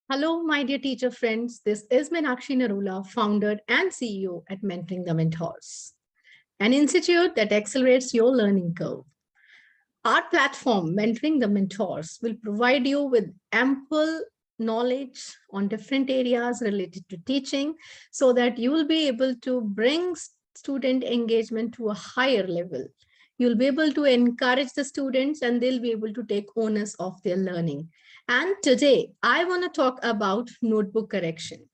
Hello, my dear teacher friends. This is Meenakshi Narula, founder and CEO at Mentoring the Mentors, an institute that accelerates your learning curve. Our platform, Mentoring the Mentors, will provide you with ample knowledge on different areas related to teaching so that you will be able to bring student engagement to a higher level. You'll be able to encourage the students and they'll be able to take onus of their learning. And today, I want to talk about notebook correction.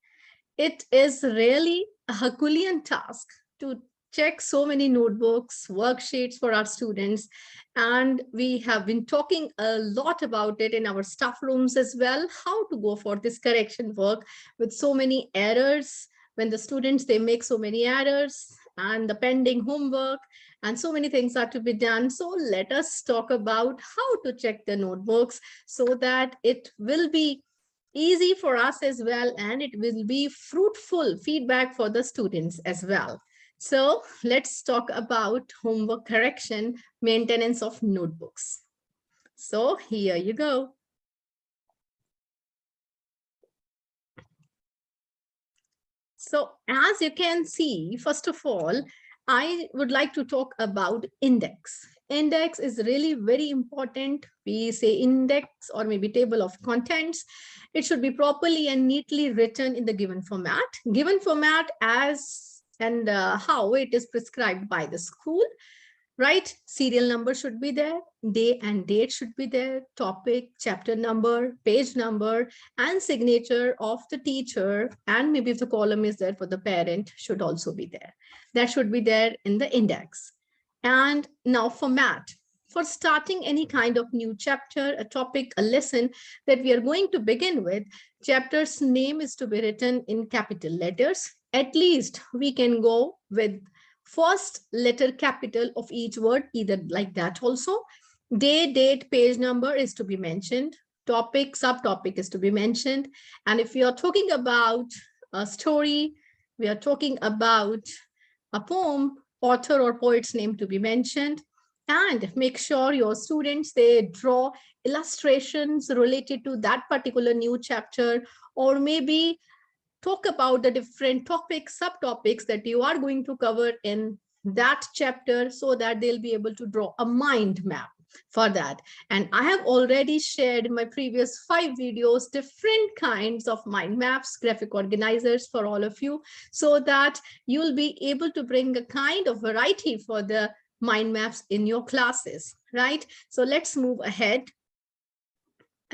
It is really a Herculean task to check so many notebooks, worksheets for our students. And we have been talking a lot about it in our staff rooms as well, how to go for this correction work with so many errors. When the students, they make so many errors and the pending homework and so many things are to be done. So let us talk about how to check the notebooks so that it will be easy for us as well, and it will be fruitful feedback for the students as well. So let's talk about homework correction, maintenance of notebooks. So here you go. So as you can see, first of all, I would like to talk about index. Index is really very important. We say index or maybe table of contents. It should be properly and neatly written in the given format. Given format as and how it is prescribed by the school. Right? Serial number should be there, day and date should be there, topic, chapter number, page number, and signature of the teacher. And maybe if the column is there for the parent should also be there. That should be there in the index. And now format. For starting any kind of new chapter, a topic, a lesson that we are going to begin with, chapter's name is to be written in capital letters. At least we can go with first letter capital of each word, either like that also. Day, date, page number is to be mentioned. Topic, subtopic is to be mentioned. And if we are talking about a story, we are talking about a poem, author or poet's name to be mentioned. And make sure your students, they draw illustrations related to that particular new chapter, or maybe talk about the different topics, subtopics that you are going to cover in that chapter so that they'll be able to draw a mind map for that. And I have already shared in my previous 5 videos different kinds of mind maps, graphic organizers for all of you, so that you'll be able to bring a kind of variety for the mind maps in your classes, right? So let's move ahead.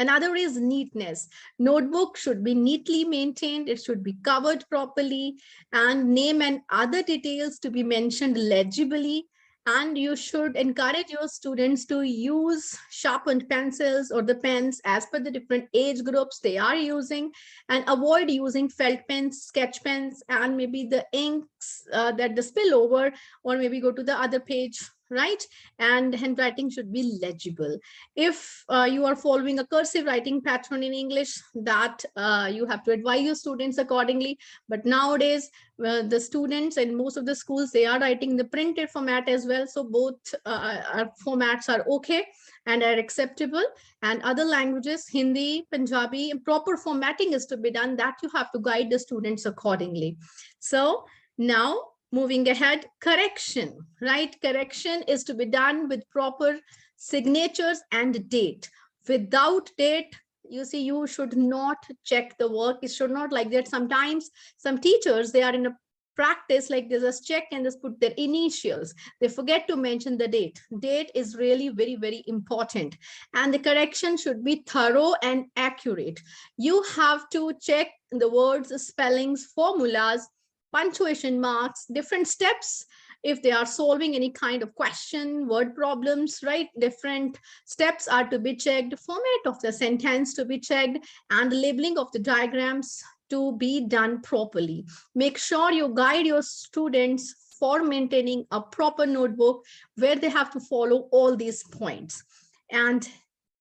Another is neatness. Notebook should be neatly maintained. It should be covered properly, and name and other details to be mentioned legibly. And you should encourage your students to use sharpened pencils or the pens as per the different age groups they are using, and avoid using felt pens, sketch pens, and maybe the inks that the spill over, or maybe go to the other page, right? And handwriting should be legible. If you are following a cursive writing pattern in English, that you have to advise your students accordingly. But nowadays, the students and most of the schools, they are writing the printed format as well. So both formats are okay and are acceptable. And other languages, Hindi, Punjabi, proper formatting is to be done, that you have to guide the students accordingly. So now, moving ahead, correction, right? Correction is to be done with proper signatures and date. Without date, you see, you should not check the work. It should not like that. Sometimes some teachers, they are in a practice like they just check and just put their initials. They forget to mention the date. Date is really very, very important. And the correction should be thorough and accurate. You have to check the words, spellings, formulas, punctuation marks, different steps. If they are solving any kind of question, word problems, right? Different steps are to be checked, format of the sentence to be checked, and the labeling of the diagrams to be done properly. Make sure you guide your students for maintaining a proper notebook where they have to follow all these points. And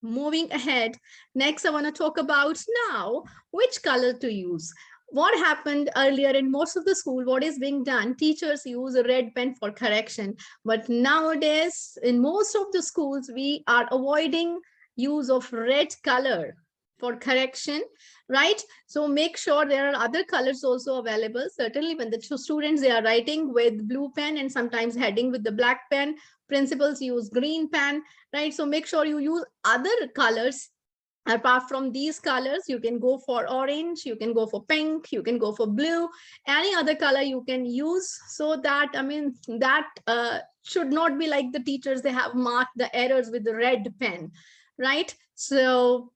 moving ahead, next I want to talk about now which color to use. What happened earlier in most of the school, what is being done, teachers use a red pen for correction. But nowadays, in most of the schools, we are avoiding use of red color for correction, right? So make sure there are other colors also available. Certainly when the students, they are writing with blue pen and sometimes heading with the black pen, principals use green pen, right? So make sure you use other colors. Apart from these colors, you can go for orange, you can go for pink, you can go for blue, any other color you can use, so that, I mean, that should not be like the teachers, they have marked the errors with the red pen, right? So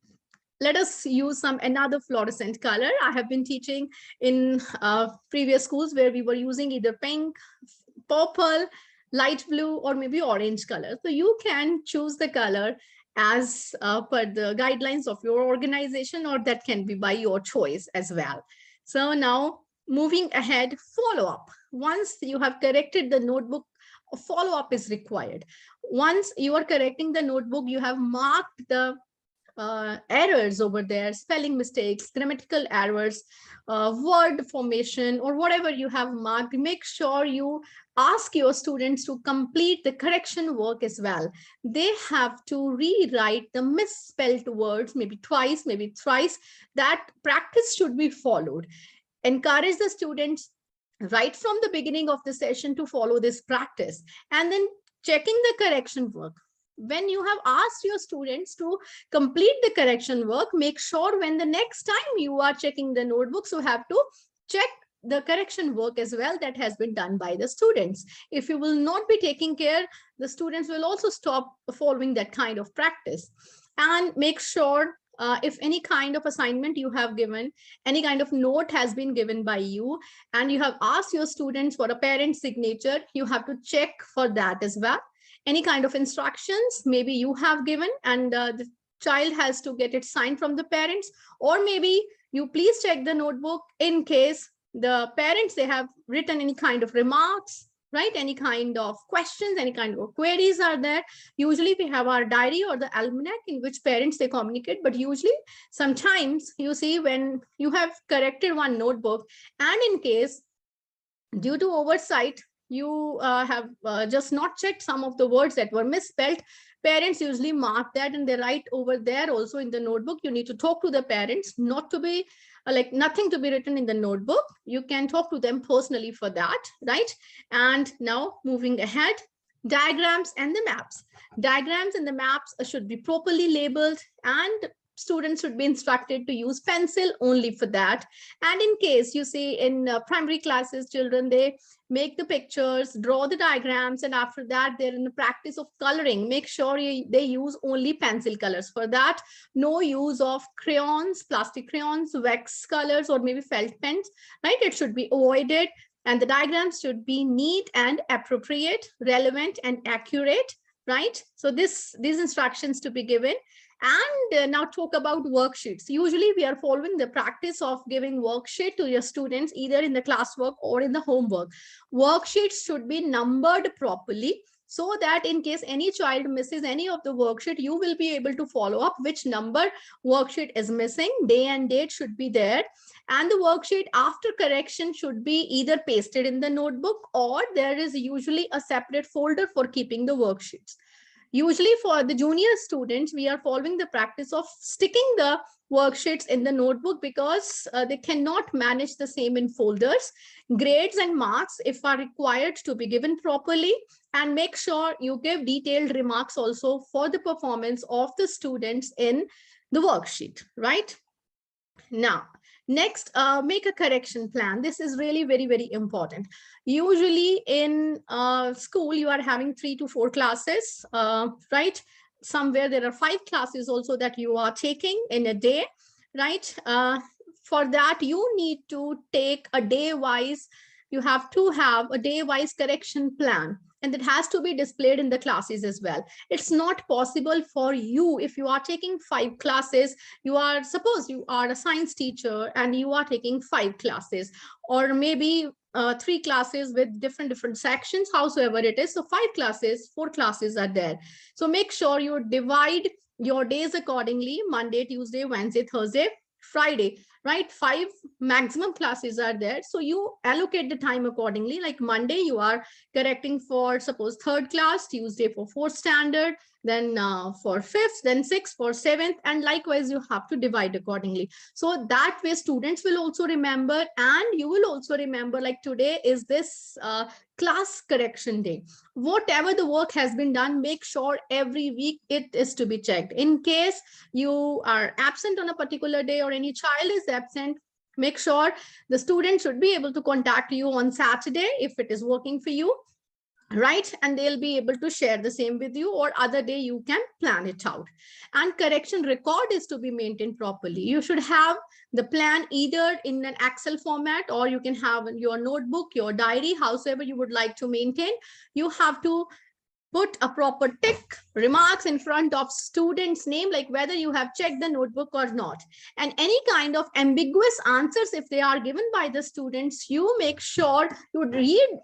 let us use some another fluorescent color. I have been teaching in previous schools where we were using either pink, purple, light blue, or maybe orange color. So you can choose the color as per the guidelines of your organization, or that can be by your choice as well. So now moving ahead, follow up. Once you have corrected the notebook, a follow up is required. Once you are correcting the notebook, you have marked the errors over there, spelling mistakes, grammatical errors, word formation, or whatever you have marked, make sure you ask your students to complete the correction work as well. They have to rewrite the misspelled words, maybe twice, maybe thrice. That practice should be followed. Encourage the students right from the beginning of the session to follow this practice, and then checking the correction work. When you have asked your students to complete the correction work, make sure when the next time you are checking the notebooks, you have to check the correction work as well that has been done by the students. If you will not be taking care, the students will also stop following that kind of practice. And make sure if any kind of assignment you have given, any kind of note has been given by you, and you have asked your students for a parent signature, you have to check for that as well. Any kind of instructions maybe you have given and the child has to get it signed from the parents, or maybe you please check the notebook in case the parents, they have written any kind of remarks, right? Any kind of questions, any kind of queries are there. Usually we have our diary or the almanac in which parents, they communicate, but usually sometimes you see when you have corrected one notebook and in case due to oversight, you have just not checked some of the words that were misspelled, parents usually mark that and they write over there also in the notebook. You need to talk to the parents, not to be like nothing to be written in the notebook. You can talk to them personally for that, right? And now moving ahead, diagrams and the maps. Diagrams and the maps should be properly labeled, and students should be instructed to use pencil only for that. And in case you see in primary classes, children, they make the pictures, draw the diagrams, and after that they're in the practice of coloring. Make sure they use only pencil colors for that. No use of crayons, plastic crayons, wax colors, or maybe felt pens, right? It should be avoided. And the diagrams should be neat and appropriate, relevant and accurate, right? So these instructions to be given. And now talk about worksheets. Usually we are following the practice of giving worksheet to your students either in the classwork or in the homework. Worksheets should be numbered properly so that in case any child misses any of the worksheet, you will be able to follow up which number worksheet is missing. Day and date should be there. And the worksheet after correction should be either pasted in the notebook, or there is usually a separate folder for keeping the worksheets. Usually for the junior students, we are following the practice of sticking the worksheets in the notebook because they cannot manage the same in folders. Grades and marks, if are required, to be given properly, and make sure you give detailed remarks also for the performance of the students in the worksheet, right? Now, next, make a correction plan. This is really very, very important. Usually in school, you are having 3 to 4 classes, right? Somewhere there are 5 classes also that you are taking in a day, right? For that, you need to take a day-wise, you have to have a day-wise correction plan. And that has to be displayed in the classes as well. It's not possible for you, if you are taking 5 classes, you are, suppose you are a science teacher and you are taking 5 classes, or maybe 3 classes with different sections, howsoever it is. So 5 classes, 4 classes are there. So make sure you divide your days accordingly: Monday, Tuesday, Wednesday, Thursday, Friday. right? 5 maximum classes are there. So you allocate the time accordingly. Like Monday, you are correcting for suppose 3rd class, Tuesday for 4th standard, then for 5th, then 6th for 7th, and likewise you have to divide accordingly. So that way students will also remember, and you will also remember, like today is this class correction day. Whatever the work has been done, make sure every week it is to be checked. In case you are absent on a particular day or any child is absent, make sure the student should be able to contact you on Saturday if it is working for you, right? And they'll be able to share the same with you, or other day you can plan it out. And correction record is to be maintained properly. You should have the plan either in an Excel format, or you can have your notebook, your diary, howsoever you would like to maintain. You have to put a proper tick remarks in front of student's name, like whether you have checked the notebook or not. And any kind of ambiguous answers, if they are given by the students, you make sure you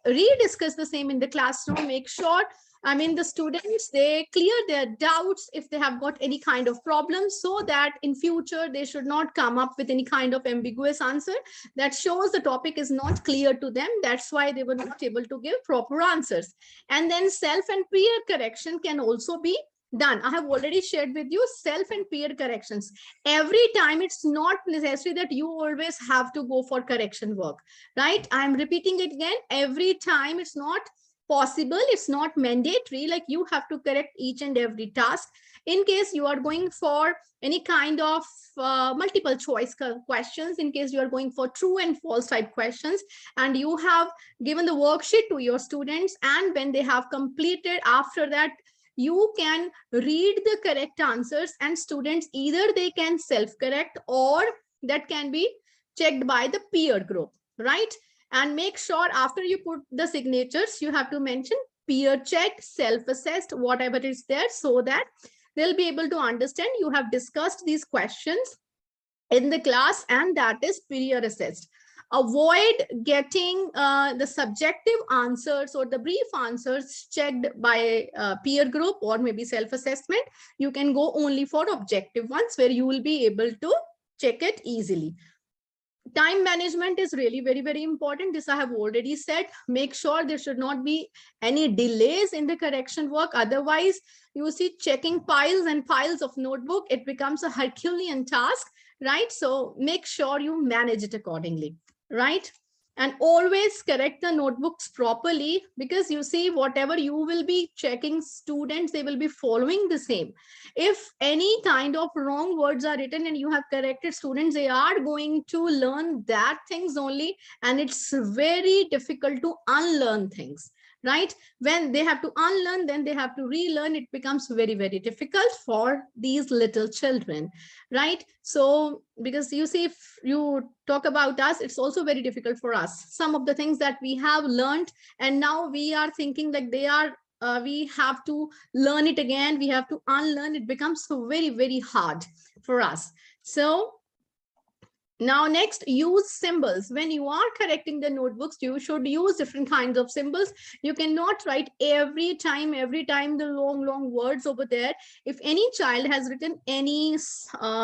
rediscuss the same in the classroom. Make sure, I mean, the students, they clear their doubts if they have got any kind of problems, so that in future they should not come up with any kind of ambiguous answer that shows the topic is not clear to them. That's why they were not able to give proper answers. And then self and peer correction can also be done. I have already shared with you self and peer corrections. Every time, it's not necessary that you always have to go for correction work, right? I'm repeating it again. Every time, it's not possible, it's not mandatory, like you have to correct each and every task. In case you are going for any kind of multiple choice questions, in case you are going for true and false type questions, and you have given the worksheet to your students, and when they have completed, after that you can read the correct answers, and students either they can self-correct, or that can be checked by the peer group, right? And make sure after you put the signatures, you have to mention peer checked, self-assessed, whatever is there, so that they'll be able to understand you have discussed these questions in the class, and that is peer assessed. Avoid getting the subjective answers or the brief answers checked by peer group or maybe self-assessment. You can go only for objective ones where you will be able to check it easily. Time management is really very, very important. This I have already said. Make sure there should not be any delays in the correction work. Otherwise, you see checking piles and piles of notebook, it becomes a Herculean task, right? So make sure you manage it accordingly, right? And always correct the notebooks properly, because you see whatever you will be checking, students, they will be following the same. If any kind of wrong words are written and you have corrected, students, they are going to learn that things only, and it's very difficult to unlearn things, right? When they have to unlearn, then they have to relearn. It becomes very, very difficult for these little children, right? So because you see, if you talk about us, it's also very difficult for us. Some of the things that we have learned, and now we are thinking like they are, we have to learn it again, we have to unlearn. It becomes very, very hard for us. So now next, use symbols. When you are correcting the notebooks, you should use different kinds of symbols. You cannot write every time the long words over there. If any child has written any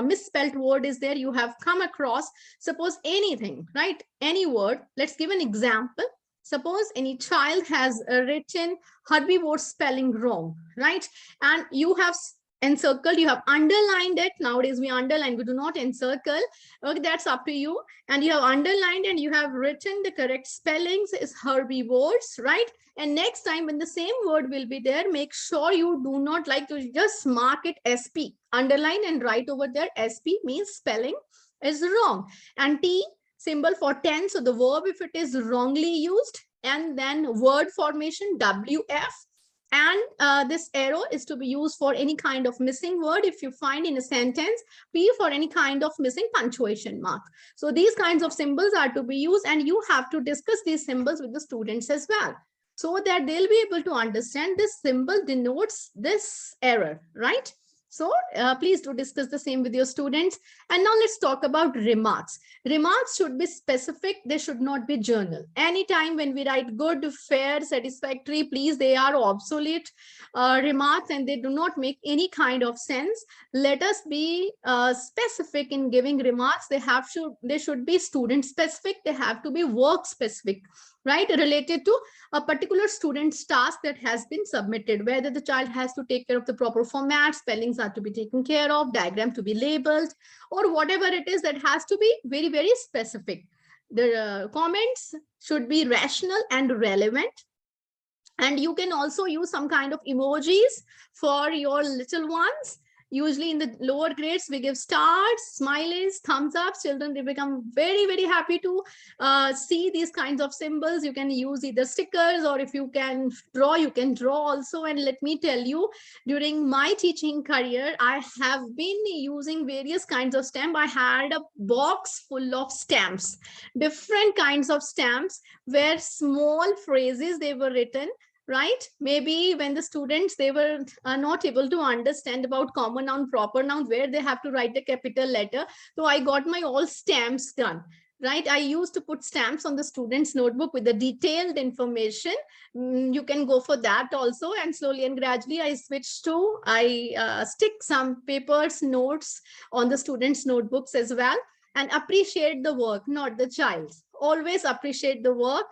misspelled word is there, you have come across, suppose anything, right? Any word. Let's give an example. Suppose any child has written herbivore spelling wrong, right? And you have encircled, you have underlined it. Nowadays we underline, we do not encircle. Okay, that's up to you. And you have underlined and you have written the correct spellings is herbivores, right? And next time when the same word will be there, make sure you do not like to just mark it SP, underline and write over there SP means spelling is wrong. And T symbol for tense, so the verb if it is wrongly used, and then word formation WF. And this arrow is to be used for any kind of missing word if you find in a sentence. P for any kind of missing punctuation mark. So these kinds of symbols are to be used, and you have to discuss these symbols with the students as well, so that they'll be able to understand this symbol denotes this error, right? So please do discuss the same with your students. And now let's talk about remarks. Remarks should be specific. They should not be journal. Anytime when we write good, fair, satisfactory, please, they are obsolete remarks and they do not make any kind of sense. Let us be specific in giving remarks. They should be student specific. They have to be work specific, right? Related to a particular student's task that has been submitted, whether the child has to take care of the proper format, spellings are to be taken care of, diagram to be labeled, or whatever it is, that has to be very, very specific. The comments should be rational and relevant. And you can also use some kind of emojis for your little ones. Usually in the lower grades, we give stars, smileys, thumbs up. Children, they become very, very happy to see these kinds of symbols. You can use either stickers, or if you can draw, you can draw also. And let me tell you, during my teaching career, I have been using various kinds of stamp. I had a box full of stamps, different kinds of stamps, where small phrases, they were written, right? Maybe when the students, they were not able to understand about common noun, proper noun, where they have to write the capital letter. So I got my all stamps done, right? I used to put stamps on the students' notebook with the detailed information. You can go for that also. And slowly and gradually I switched to, I stick some papers, notes on the students' notebooks as well. And appreciate the work, not the child. Always appreciate the work,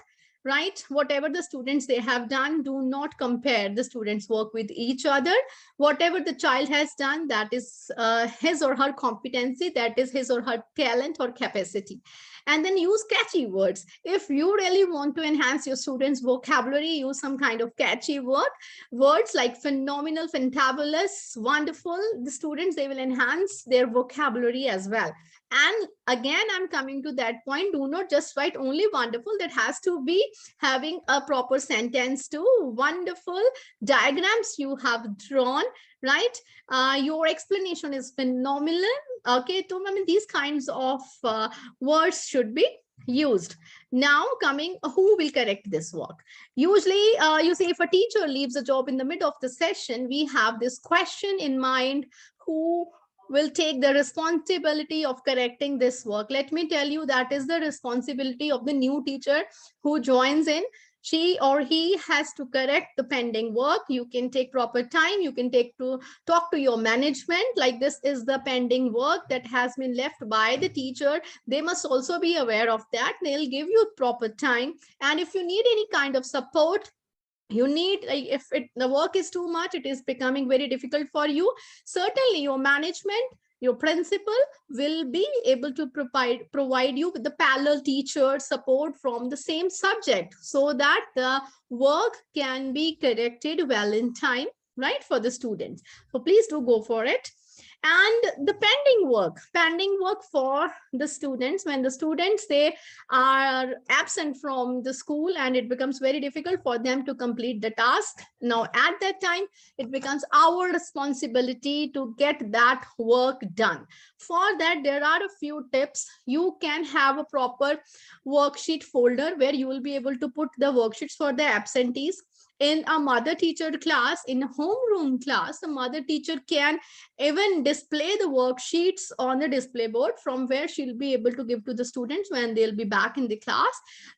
right? Whatever the students they have done, do not compare the students' work with each other. Whatever the child has done, that is his or her competency, that is his or her talent or capacity. And then use catchy words. If you really want to enhance your students' vocabulary, use some kind of catchy words like phenomenal, fantabulous, wonderful. The students, they will enhance their vocabulary as well. And again, I'm coming to that point. Do not just write only wonderful. That has to be having a proper sentence too. Wonderful diagrams you have drawn, right? Your explanation is phenomenal. Okay, so I mean, these kinds of words should be used. Now coming, who will correct this work? Usually, you see, if a teacher leaves a job in the middle of the session, we have this question in mind: who will take the responsibility of correcting this work? Let me tell you, that is the responsibility of the new teacher who joins in. She or he has to correct the pending work. You can take proper time. You can take to talk to your management, like this is the pending work that has been left by the teacher. They must also be aware of that. They'll give you proper time. And if you need any kind of support, you need, like, if the work is too much, it is becoming very difficult for you, certainly your management, your principal will be able to provide you with the parallel teacher support from the same subject, so that the work can be corrected well in time, right, for the students. So please do go for it. And the pending work for the students, when the students, they are absent from the school and it becomes very difficult for them to complete the task. Now at that time, it becomes our responsibility to get that work done. For that, there are a few tips. You can have a proper worksheet folder where you will be able to put the worksheets for the absentees. In a mother teacher class, in a homeroom class, the mother teacher can even display the worksheets on the display board, from where she'll be able to give to the students when they'll be back in the class,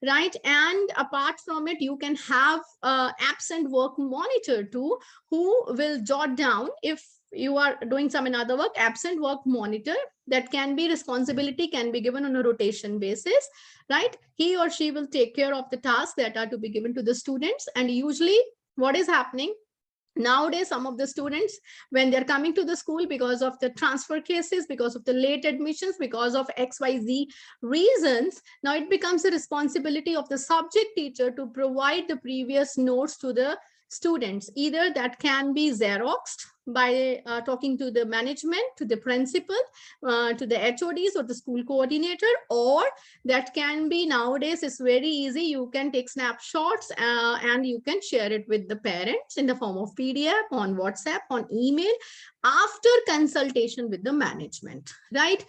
right? And apart from it, you can have absent work monitor too, who will jot down if you are doing some another work. Absent work monitor, that can be responsibility, can be given on a rotation basis, right? He or she will take care of the tasks that are to be given to the students. And usually what is happening nowadays, some of the students, when they're coming to the school, because of the transfer cases, because of the late admissions, because of XYZ reasons, now it becomes the responsibility of the subject teacher to provide the previous notes to the students. Either that can be Xeroxed by talking to the management, to the principal, to the HODs or the school coordinator, or that can be, nowadays it's very easy, you can take snapshots and you can share it with the parents in the form of PDF, on WhatsApp, on email, after consultation with the management, right?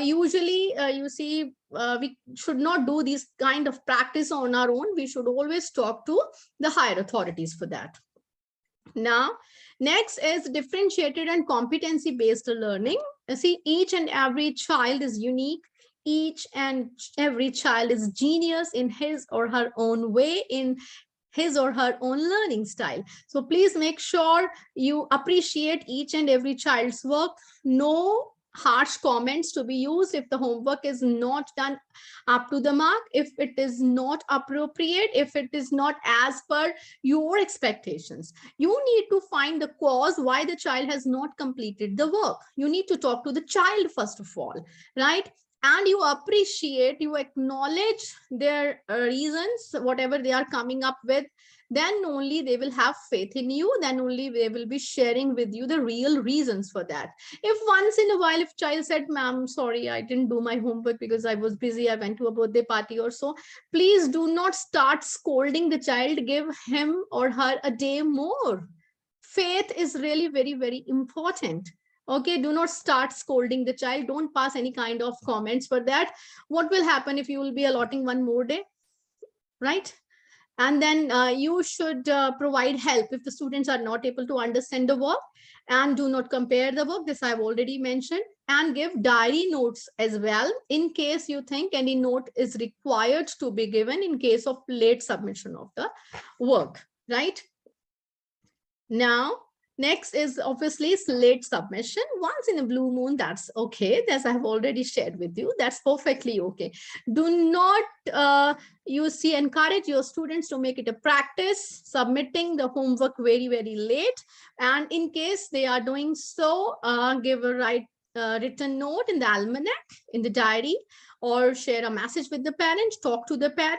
Usually you see, we should not do this kind of practice on our own. We should always talk to the higher authorities for that. Now, next is differentiated and competency-based learning. You see, each and every child is unique. Each and every child is genius in his or her own way, in his or her own learning style. So please make sure you appreciate each and every child's work. No harsh comments to be used if the homework is not done up to the mark, if it is not appropriate, if it is not as per your expectations. You need to find the cause why the child has not completed the work. You need to talk to the child first of all, right? And you appreciate, you acknowledge their reasons, whatever they are coming up with. Then only they will have faith in you. Then only they will be sharing with you the real reasons for that. If once in a while, if child said, ma'am, sorry, I didn't do my homework because I was busy, I went to a birthday party or so, please do not start scolding the child. Give him or her a day more. Faith is really very, very important. Okay, do not start scolding the child. Don't pass any kind of comments for that. What will happen if you will be allotting one more day, right? And then you should provide help if the students are not able to understand the work, and do not compare the work. This I've already mentioned. And give diary notes as well in case you think any note is required to be given in case of late submission of the work, right? Now, next is obviously late submission. Once in a blue moon, that's okay. As I have already shared with you, that's perfectly okay. Do not, you see, encourage your students to make it a practice, submitting the homework very, very late. And in case they are doing so, give a written note in the almanac, in the diary, or share a message with the parent, talk to the parent,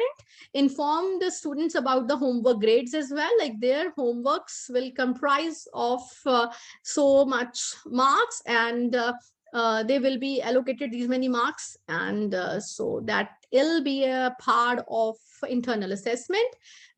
inform the students about the homework grades as well, like their homeworks will comprise of so much marks, and they will be allocated these many marks, and so that will be a part of internal assessment,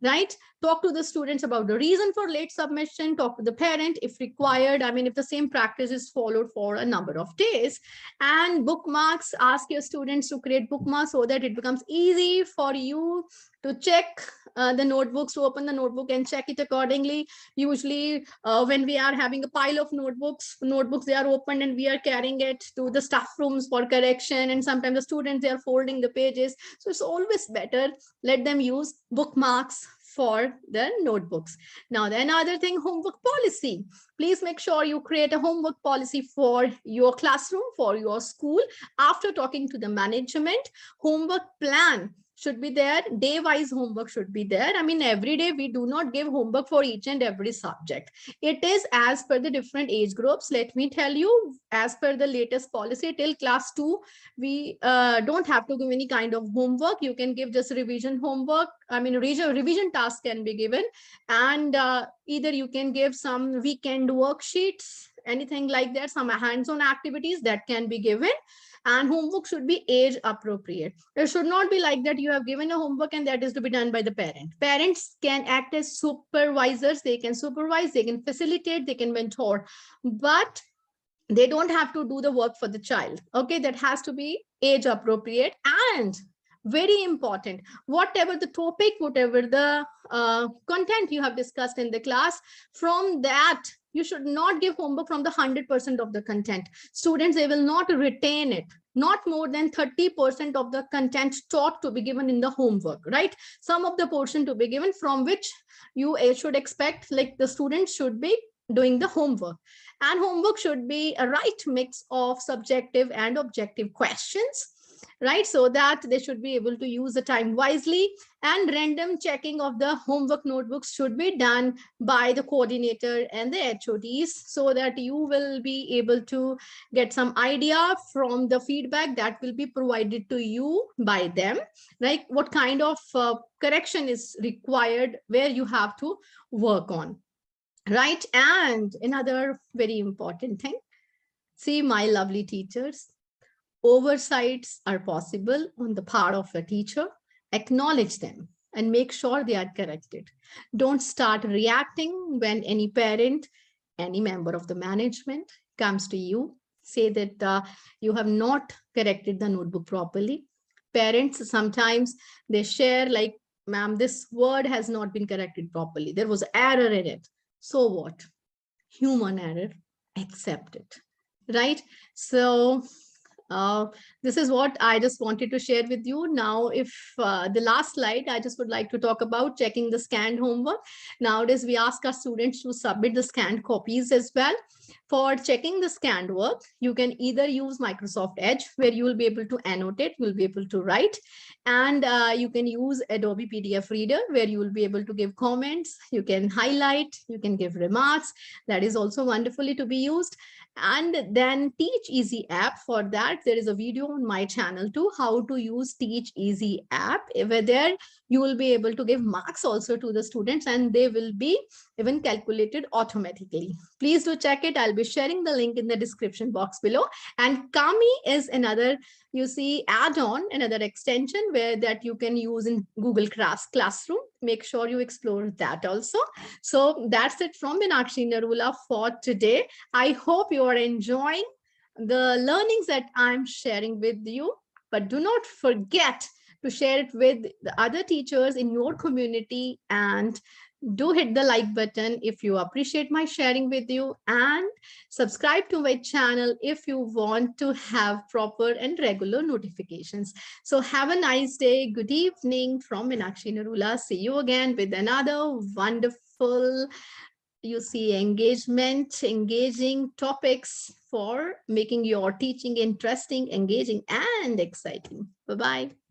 right? Talk to the students about the reason for late submission, talk to the parent if required. I mean, if the same practice is followed for a number of days. And bookmarks, ask your students to create bookmarks so that it becomes easy for you to check the notebooks, to open the notebook and check it accordingly. Usually when we are having a pile of notebooks, they are opened and we are carrying it to the staff rooms for correction, and sometimes the students, they are folding the pages. So it's always better, let them use bookmarks for the notebooks. Now, the another thing, homework policy. Please make sure you create a homework policy for your classroom, for your school. After talking to the management, homework plan should be there. Day-wise homework should be there. I mean, every day we do not give homework for each and every subject. It is as per the different age groups. Let me tell you, as per the latest policy, till class 2, we don't have to give any kind of homework. You can give just revision homework. I mean, revision task can be given. And either you can give some weekend worksheets, anything like that, some hands-on activities that can be given. And homework should be age appropriate. It should not be like that you have given a homework and that is to be done by the parent. Parents can act as supervisors. They can supervise, they can facilitate, they can mentor, but they don't have to do the work for the child. Okay, that has to be age appropriate. And very important, whatever the topic, whatever the content you have discussed in the class, from that you should not give homework from the 100% of the content. Students, they will not retain it. Not more than 30% of the content taught to be given in the homework, right? Some of the portion to be given, from which you should expect, like the students should be doing the homework. And homework should be a right mix of subjective and objective questions, right? So that they should be able to use the time wisely. And random checking of the homework notebooks should be done by the coordinator and the HODs, so that you will be able to get some idea from the feedback that will be provided to you by them, like what kind of correction is required, where you have to work on, right? And another very important thing, see, my lovely teachers, oversights are possible on the part of a teacher. Acknowledge them and make sure they are corrected. Don't start reacting when any parent, any member of the management comes to you, say that you have not corrected the notebook properly. Parents, sometimes they share like, ma'am, this word has not been corrected properly. There was error in it. So what? Human error, accept it, right? So uh, this is what I just wanted to share with you. Now, if the last slide, I just would like to talk about checking the scanned homework. Nowadays, we ask our students to submit the scanned copies as well. For checking the scanned work, you can either use Microsoft Edge, where you will be able to annotate, you'll be able to write, and you can use Adobe PDF Reader, where you will be able to give comments, you can highlight, you can give remarks. That is also wonderfully to be used. And then Teach Easy app, for that there is a video on my channel too, how to use Teach Easy app, where there you will be able to give marks also to the students, and they will be even calculated automatically. Please do check it. I'll be sharing the link in the description box below. And Kami is another, you see, add-on, another extension where that you can use in Google Classroom. Make sure you explore that also. So that's it from Meenakshi Narula for today. I hope you are enjoying the learnings that I'm sharing with you, but do not forget to share it with the other teachers in your community, and do hit the like button if you appreciate my sharing with you, and subscribe to my channel if you want to have proper and regular notifications. So have a nice day. Good evening from Meenakshi Narula. See you again with another wonderful, you see, engaging topics for making your teaching interesting, engaging, and exciting. Bye-bye.